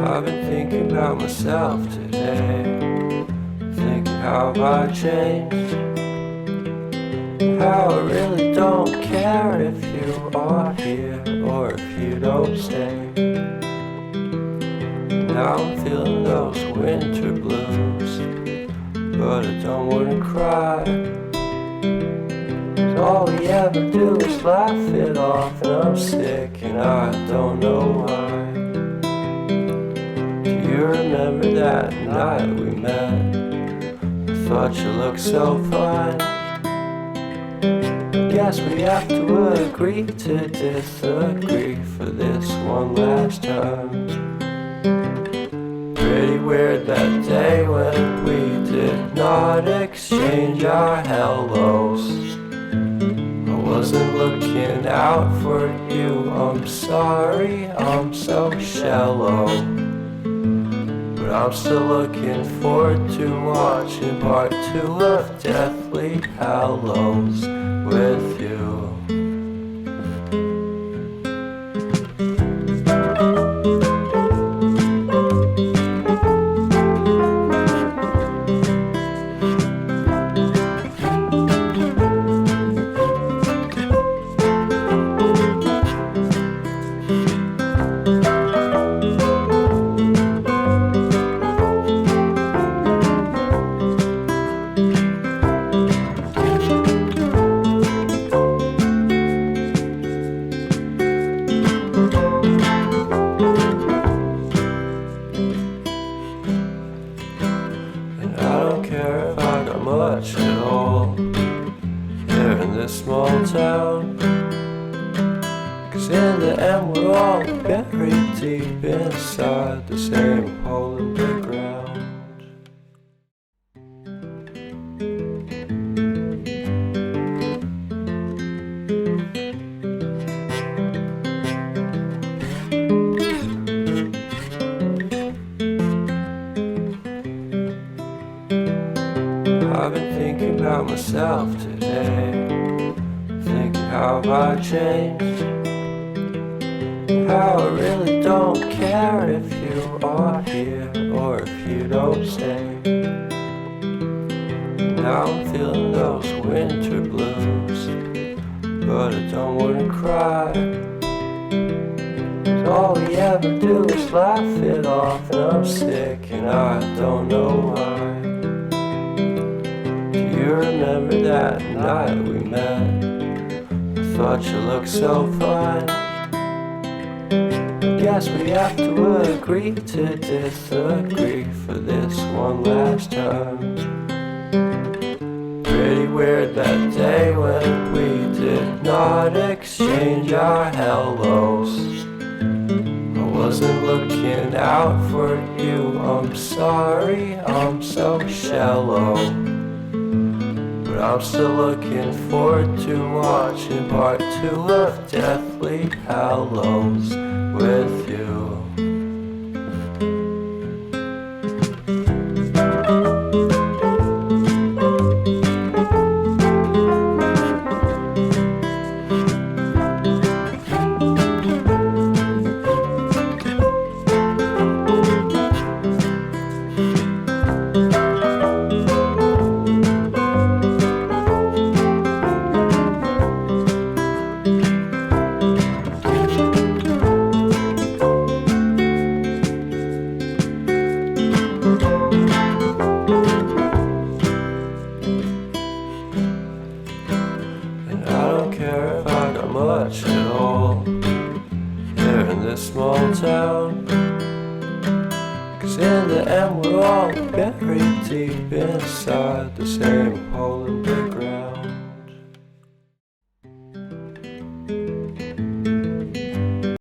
I've been thinking about myself today, thinking how I changed, how I really don't care if you are here or if you don't stay. Now I'm feeling those winter blues, but I don't wanna cry. All we ever do is laugh it off, and I'm sick and I don't know why. Do you remember that night we met? I thought you looked so fine. Guess we have to agree to disagree for this one last time. Pretty weird that day when we did not exchange our hellos. I wasn't looking out for you, I'm sorry, I'm so shallow. But I'm still looking forward to watching part 2 of Deathly Hallows with you. Much at all here in this small town, 'cause in the end we're all buried deep inside the same hole in the ground. I've been thinking about myself today, thinking how I changed, how I really don't care if you are here or if you don't stay. Now I'm feeling those winter blues, but I don't wanna cry. All we ever do is laugh it off, and I'm sick and I don't know why. You remember that night we met? I thought you looked so fine. Guess we have to agree to disagree for this one last time. Pretty weird that day when we did not exchange our hellos. I wasn't looking out for you, I'm sorry, I'm so shallow. But I'm still looking forward to watching part 2 of Deathly Hallows with you. Much at all here in this small town, 'cause in the end we're all buried deep inside the same hole in the ground.